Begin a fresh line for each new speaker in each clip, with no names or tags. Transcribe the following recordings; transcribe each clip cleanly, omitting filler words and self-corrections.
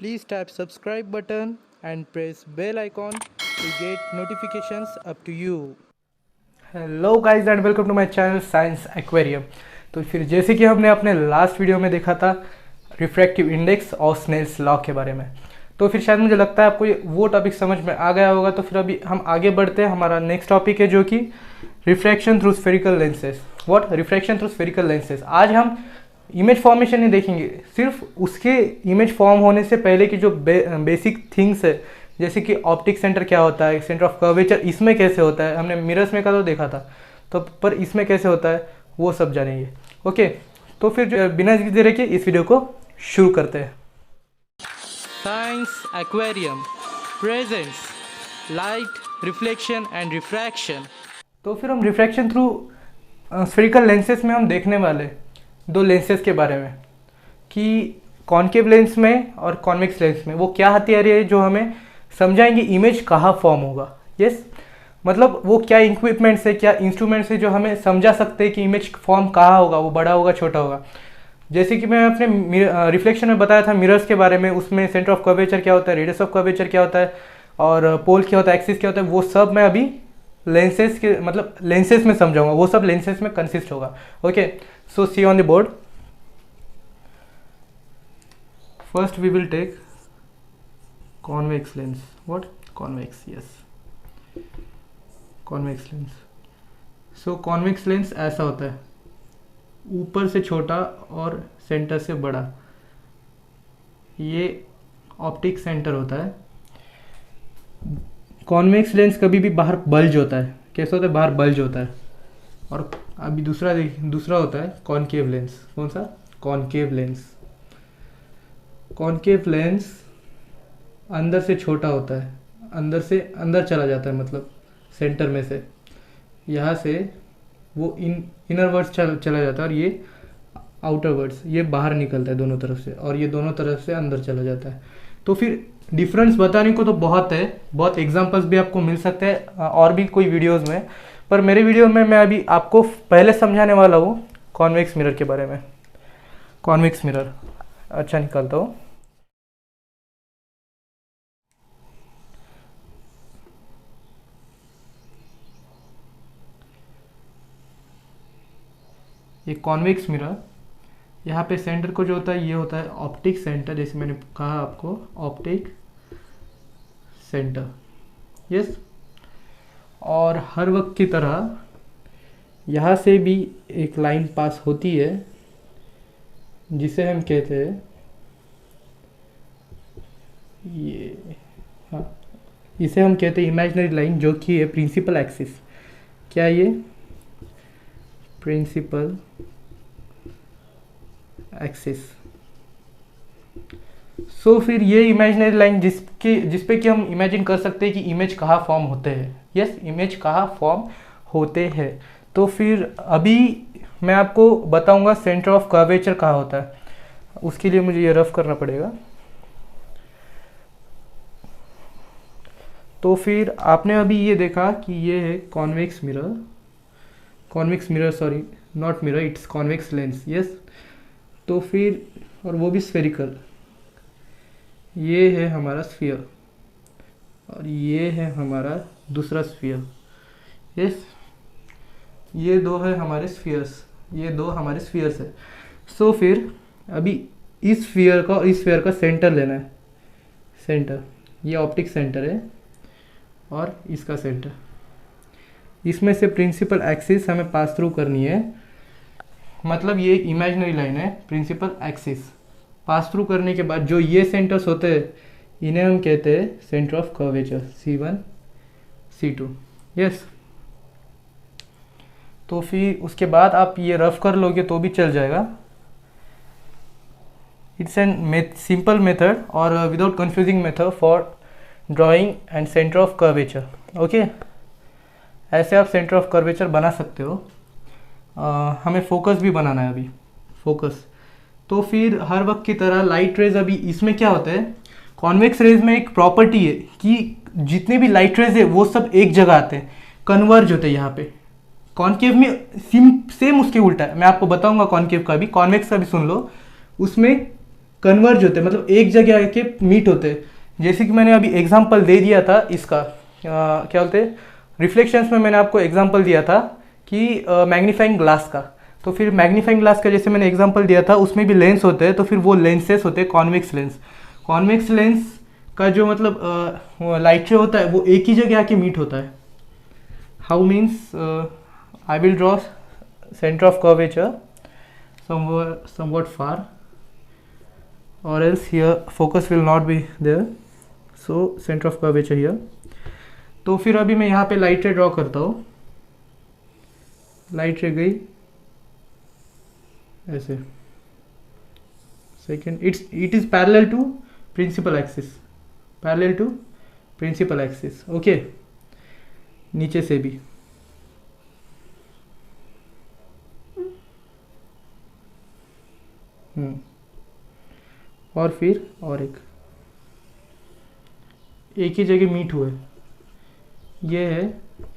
Please tap subscribe button and press bell icon to get notifications up to you. Hello guys and welcome to my channel science aquarium. तो फिर जैसे कि हमने अपने last video में देखा था रिफ्रैक्टिव इंडेक्स और स्नेल्स लॉ के बारे में, तो फिर शायद मुझे लगता है आपको वो टॉपिक समझ में आ गया होगा। तो फिर अभी हम आगे बढ़ते हैं। हमारा नेक्स्ट टॉपिक है जो कि refraction through spherical lenses. What? Refraction through spherical lenses. आज हम इमेज फॉर्मेशन नहीं देखेंगे, सिर्फ उसके इमेज फॉर्म होने से पहले की जो बेसिक थिंग्स है, जैसे कि ऑप्टिक सेंटर क्या होता है, सेंटर ऑफ कर्वेचर इसमें कैसे होता है, हमने मिरर्स में का तो देखा था, तो पर इसमें कैसे होता है वो सब जानेंगे। ओके, तो फिर बिना देरी के इस वीडियो को शुरू करते हैं। Science aquarium presents light reflection and refraction. तो फिर हम रिफ्रैक्शन थ्रू स्फेरिकल लेंसेज में हम देखने वाले दो लेंसेज के बारे में कि कॉनकेव लेंस में और कॉन्वेक्स लेंस में वो क्या हथियार है जो हमें समझाएंगे इमेज कहाँ फॉर्म होगा। यस, मतलब वो क्या इक्विपमेंट्स है, क्या इंस्ट्रूमेंट्स है जो हमें समझा सकते हैं कि इमेज फॉर्म कहाँ होगा, वो बड़ा होगा छोटा होगा। जैसे कि मैं अपने रिफ्लेक्शन में बताया था मिरर्स के बारे में, उसमें सेंटर ऑफ कर्वेचर क्या होता है, रेडियस ऑफ कर्वेचर क्या होता है और पोल क्या होता है, एक्सिस क्या होता है, वो सब मैं अभी लेंसेज के मतलब लेंसेज में समझाऊंगा। वो सब लेंसेज में कंसिस्ट होगा। Okay, so see on the board. First we will take convex lens. What? Convex, yes, convex lens. So convex lens ऐसा होता है, ऊपर से छोटा और सेंटर से बड़ा। ये ऑप्टिक सेंटर होता है। कॉन्वेक्स लेंस कभी भी बाहर बल्ज होता है। कैसा होता है? बाहर बल्ज होता है। और अभी दूसरा होता है कॉनकेव लेंस। कौन सा? Concave lens. कॉनकेव लेंस अंदर से छोटा होता है, अंदर से अंदर चला जाता है, मतलब सेंटर में से यहाँ से वो इनर वर्ड्स चला जाता है और ये आउटर वर्ड्स ये बाहर निकलता है दोनों तरफ से, और ये दोनों तरफ से अंदर चला जाता है। तो फिर डिफरेंस बताने को तो बहुत है, बहुत एग्जांपल्स भी आपको मिल सकते हैं और भी कोई वीडियोस में, पर मेरे वीडियो में मैं अभी आपको पहले समझाने वाला हूँ कॉन्वेक्स मिरर के बारे में। कॉन्वेक्स मिरर अच्छा निकालता हूँ। ये कॉन्वेक्स मिरर, यहाँ पे सेंटर को जो होता है ये होता है ऑप्टिक सेंटर, जैसे मैंने कहा आपको ऑप्टिक सेंटर। यस, और हर वक्त की तरह यहाँ से भी एक लाइन पास होती है जिसे हम कहते हैं ये, हाँ, इसे हम कहते हैं इमेजिनरी लाइन, जो कि है प्रिंसिपल एक्सिस। क्या ये? Principal axis. सो फिर ये इमेजिनरी लाइन जिसपे कि हम इमेजिन कर सकते हैं कि इमेज कहाँ फॉर्म होते हैं। यस, इमेज कहाँ फॉर्म होते हैं। तो फिर अभी मैं आपको बताऊंगा सेंटर ऑफ कर्वेचर कहाँ होता है। उसके लिए मुझे ये रफ करना पड़ेगा। तो फिर आपने अभी ये देखा कि ये है convex mirror, sorry not mirror, it's convex lens. Yes, तो फिर और वो भी स्फेरिकल। ये है हमारा स्फीयर और ये है हमारा दूसरा स्फीयर। यस, ये दो है हमारे स्फीयर्स, ये दो हमारे स्फीयर्स है। सो फिर अभी इस स्फीयर का सेंटर लेना है। सेंटर, ये ऑप्टिक सेंटर है और इसका सेंटर, इसमें से प्रिंसिपल एक्सिस हमें पास थ्रू करनी है। मतलब ये इमेजिनरी लाइन है, प्रिंसिपल एक्सिस पास थ्रू करने के बाद जो ये सेंटर्स होते हैं इन्हें हम कहते हैं centre of curvature, C1 C2। Yes, तो फिर उसके बाद आप ये रफ कर लोगे तो भी चल जाएगा। इट्स एन सिंपल मेथड और without confusing method for drawing and centre of curvature. Okay, ऐसे आप सेंटर ऑफ कर्वेचर बना सकते हो। हमें फोकस भी बनाना है अभी, फोकस। तो फिर हर वक्त की तरह लाइट रेज, अभी इसमें क्या होता है, कॉन्वेक्स रेज में एक प्रॉपर्टी है कि जितने भी लाइट रेज है वो सब एक जगह आते हैं, कन्वर्ज होते हैं यहाँ पे। कॉन्केव में सेम उसके उल्टा है, मैं आपको बताऊंगा कॉन्केव का भी, कॉन्वेक्स का भी सुन लो। उसमें कन्वर्ज होते हैं, मतलब एक जगह आके मीट होते हैं। जैसे कि मैंने अभी एग्जांपल दे दिया था इसका, क्या बोलते हैं, रिफ्लेक्शंस में मैंने आपको एग्जांपल दिया था कि मैग्नीफाइंग ग्लास का। तो फिर मैग्नीफाइंग ग्लास का जैसे मैंने एग्जांपल दिया था, उसमें भी लेंस होते हैं, तो फिर वो लेंसेस होते हैं कॉन्वेक्स लेंस। कॉन्वेक्स लेंस का जो मतलब लाइट रे होता है वो एक ही जगह आके मीट होता है। How means, I will draw centre of curvature somewhat far, or else here focus will not be there, so center of curvature here। तो फिर अभी मैं यहाँ पे लाइट रे ड्रॉ करता हूँ। लाइट रे गई ऐसे, second it is parallel to principal axis, parallel to principal axis. Okay, नीचे से भी और फिर और एक ही जगह मीट हुए, ये है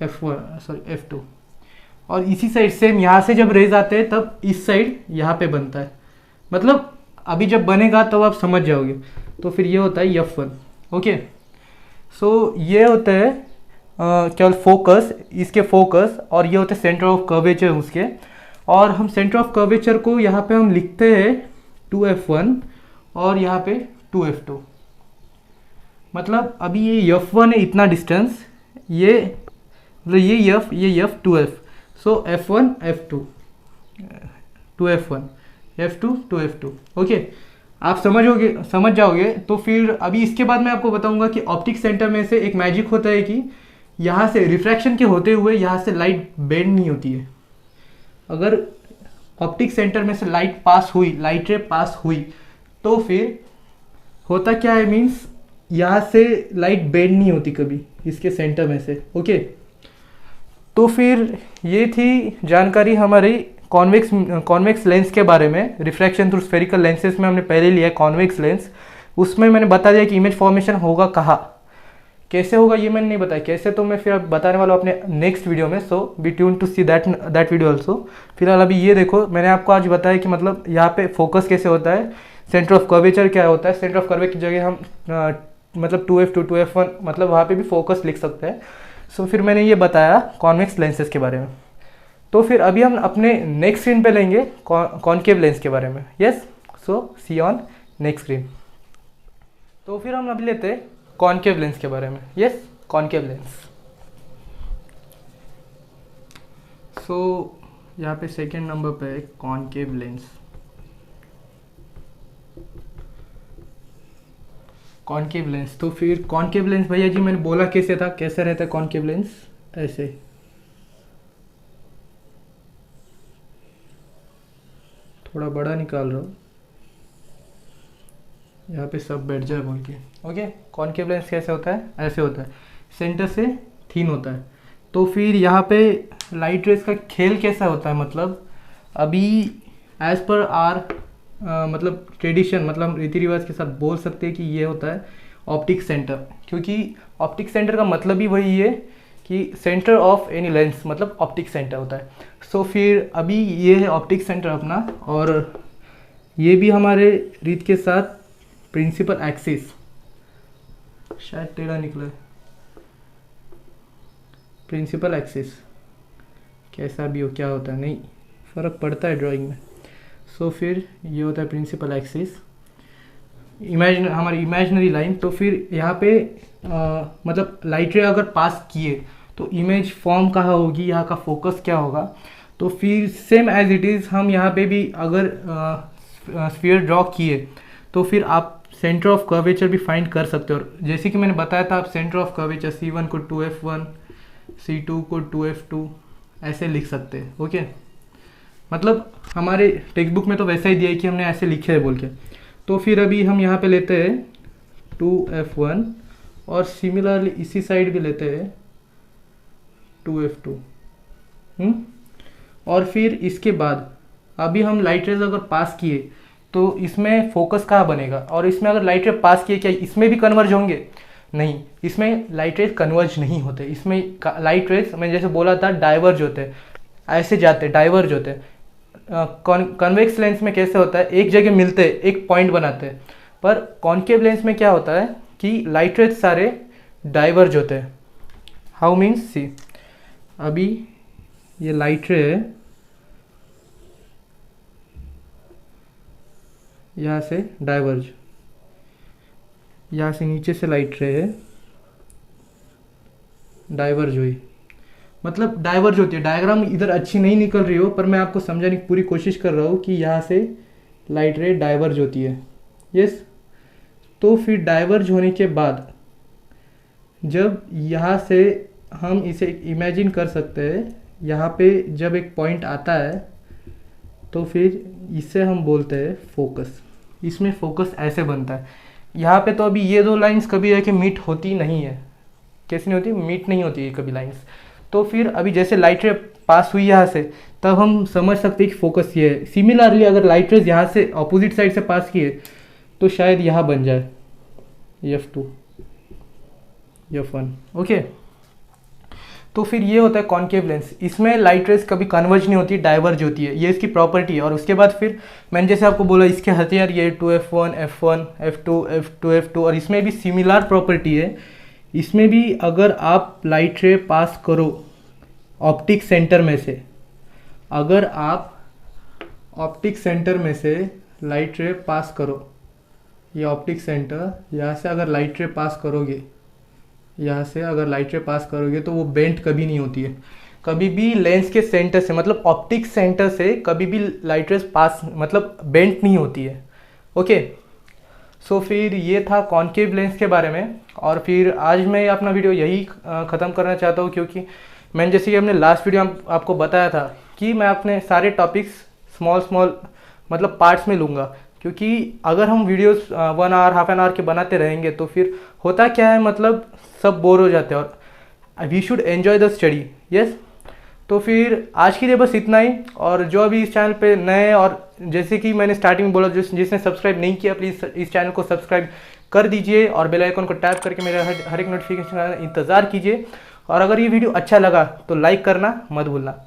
F2। और इसी साइड सेम यहाँ से जब रेज आते हैं तब इस साइड यहाँ पे बनता है, मतलब अभी जब बनेगा तब आप समझ जाओगे। तो फिर ये होता है F1। ओके, सो ये होता है केवल फोकस, इसके फोकस, और ये होते हैं सेंटर ऑफ कर्वेचर उसके। और हम सेंटर ऑफ कर्वेचर को यहाँ पे हम लिखते हैं 2F1 और यहाँ पे 2F2। मतलब अभी ये F1 है इतना डिस्टेंस, ये मतलब ये F 2F, सो F1 F2 2F1 F2 2F2। Okay, आप समझ जाओगे। तो फिर अभी इसके बाद मैं आपको बताऊंगा कि ऑप्टिक सेंटर में से एक मैजिक होता है कि यहाँ से रिफ्रैक्शन के होते हुए यहाँ से लाइट बेंड नहीं होती है। अगर ऑप्टिक सेंटर में से लाइट रे पास हुई तो फिर होता क्या है, मीन्स यहाँ से लाइट बेंड नहीं होती कभी इसके सेंटर में से। ओके, तो फिर ये थी जानकारी हमारी कॉन्वेक्स लेंस के बारे में। रिफ्रैक्शन थ्रू स्फेरिकल लेंसेज में हमने पहले लिया है कॉन्वेक्स लेंस, उसमें मैंने बता दिया कि इमेज फॉर्मेशन होगा कहाँ, कैसे होगा ये मैंने नहीं बताया, कैसे तो मैं फिर अब बताने वाला हूँ अपने नेक्स्ट वीडियो में। So be tune to see that video also. फिलहाल अभी ये देखो, मैंने आपको आज बताया कि मतलब यहाँ पे फोकस कैसे होता है, सेंटर ऑफ कर्वेचर क्या होता है। सेंटर ऑफ कर्वेचर की जगह हम मतलब 2F2 2F1 मतलब वहाँ पे भी फोकस लिख सकते हैं। सो फिर मैंने ये बताया कॉन्वेक्स लेंसेज के बारे में। तो फिर अभी हम अपने नेक्स्ट स्क्रीन पे लेंगे कॉनकेव लेंस के बारे में। Yes, so see on next screen. तो फिर हम अभी लेते हैं कॉनकेव लेंस के बारे में। Yes, concave lens. सो यहाँ पे सेकेंड नंबर पे है कॉनकेव लेंस। कॉनकेव लेंस, तो फिर कॉनकेव लेंस भैया जी मैंने बोला कैसे था, कैसे रहता है कॉनकेव लेंस, ऐसे थोड़ा बड़ा निकाल रहा हूँ यहाँ पे सब बैठ जाए बोल के। ओके, कॉनकेव लेंस कैसे होता है, ऐसे होता है, सेंटर से थिन होता है। तो फिर यहाँ पे लाइट रेस का खेल कैसा होता है, मतलब अभी एज पर आर मतलब ट्रेडिशन, मतलब रीति रिवाज के साथ बोल सकते हैं कि ये होता है ऑप्टिक सेंटर, क्योंकि ऑप्टिक सेंटर का मतलब ही वही है कि सेंटर ऑफ एनी लेंस, मतलब ऑप्टिक सेंटर होता है। सो फिर अभी ये है ऑप्टिक सेंटर अपना, और ये भी हमारे रीत के साथ प्रिंसिपल एक्सिस, शायद टेढ़ा निकला है, प्रिंसिपल एक्सिस कैसा भी हो, क्या होता है नहीं फ़र्क पड़ता है ड्राइंग में। सो फिर ये होता है प्रिंसिपल एक्सिस, हमारी इमेजिनरी लाइन। तो फिर यहाँ पे मतलब लाइट रे अगर पास किए तो इमेज फॉर्म कहाँ होगी, यहाँ का फोकस क्या होगा। तो फिर सेम एज इट इज़ हम यहाँ पे भी अगर स्फीयर ड्रॉ किए तो फिर आप सेंटर ऑफ कर्वेचर भी फाइंड कर सकते हो। जैसे कि मैंने बताया था, आप सेंटर ऑफ कर्वेचर C1 को 2F1, C2 को 2F2 ऐसे लिख सकते हैं। ओके, मतलब हमारे टेक्स्ट बुक में तो वैसा ही दिया है कि हमने ऐसे लिखे है बोल के। तो फिर अभी हम यहाँ पे लेते हैं 2F1 और सिमिलरली इसी साइड भी लेते हैं 2F2। और फिर इसके बाद अभी हम लाइट रेज अगर पास किए तो इसमें फोकस कहाँ बनेगा, और इसमें अगर लाइट रे पास किए क्या इसमें भी कन्वर्ज होंगे, नहीं, इसमें लाइट रेज कन्वर्ज नहीं होते। इसमें लाइट रेज मैं जैसे बोला था डाइवर्ज होते, ऐसे जाते डाइवर्ज होते। कन्वेक्स लेंस में कैसे होता है, एक जगह मिलते हैं, एक पॉइंट बनाते हैं, पर कॉन्केव लेंस में क्या होता है कि लाइट रेज सारे डाइवर्ज होते हैं। हाउ मीन्स, सी अभी ये लाइट रे है, यहाँ से डाइवर्ज, यहाँ से नीचे से लाइट रे है, डाइवर्ज हुई, मतलब डाइवर्ज होती है। डायग्राम इधर अच्छी नहीं निकल रही हो, पर मैं आपको समझाने की पूरी कोशिश कर रहा हूँ कि यहाँ से लाइट रे डाइवर्ज होती है। यस, तो फिर डाइवर्ज होने के बाद जब यहाँ से हम इसे इमेजिन कर सकते हैं, यहाँ पे जब एक पॉइंट आता है तो फिर इसे हम बोलते हैं फोकस। इसमें फोकस ऐसे बनता है। यहाँ पे तो अभी ये दो लाइंस कभी है कि मीट होती नहीं है। कैसे नहीं होती? मीट नहीं होती है कभी लाइंस। तो फिर अभी जैसे लाइट रे पास हुई यहाँ से, तब हम समझ सकते हैं कि फोकस ये है। सिमिलरली अगर लाइट रेज यहाँ से अपोजिट साइड से पास किए तो शायद यहाँ बन जाए F2 F1। ओके, तो फिर ये होता है कॉन्केव लेंस। इसमें लाइट रेज कभी कन्वर्ज नहीं होती, डाइवर्ज होती है, ये इसकी प्रॉपर्टी है। और उसके बाद फिर मैंने जैसे आपको बोला इसके हथियार ये 2F1 F1 F2 F2 F2, और इसमें भी सिमिलर प्रॉपर्टी है। इसमें भी अगर आप लाइट रे पास करो ऑप्टिक सेंटर में से, अगर आप ऑप्टिक सेंटर में से लाइट रे पास करो, ये ऑप्टिक सेंटर, यहाँ से अगर लाइट रे पास करोगे, यहाँ से अगर लाइट रे पास करोगे तो वो बेंट कभी नहीं होती है। कभी भी लेंस के सेंटर से, मतलब ऑप्टिक सेंटर से कभी भी लाइट रेज पास मतलब बेंट नहीं होती है। ओके, सो फिर ये था कॉन्केव लेंस के बारे में। और फिर आज मैं अपना वीडियो यही ख़त्म करना चाहता हूँ, क्योंकि मैंने जैसे कि अपने लास्ट वीडियो में आपको बताया था कि मैं अपने सारे टॉपिक्स स्मॉल मतलब पार्ट्स में लूँगा। क्योंकि अगर हम videos 1 hour half an hour के बनाते रहेंगे तो फिर होता क्या है, मतलब सब बोर हो जाते हैं, और we should enjoy the study. Yes, तो फिर आज के लिए बस इतना ही। और जो अभी इस चैनल पे नए, और जैसे कि मैंने स्टार्टिंग में बोला, जिसने सब्सक्राइब नहीं किया प्लीज़ इस चैनल को सब्सक्राइब कर दीजिए और बेल आइकन को टैप करके मेरा हर एक नोटिफिकेशन का इंतज़ार कीजिए। और अगर ये वीडियो अच्छा लगा तो लाइक करना मत भूलना।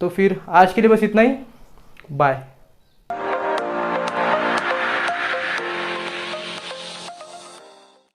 तो फिर आज के लिए बस इतना ही, बाय।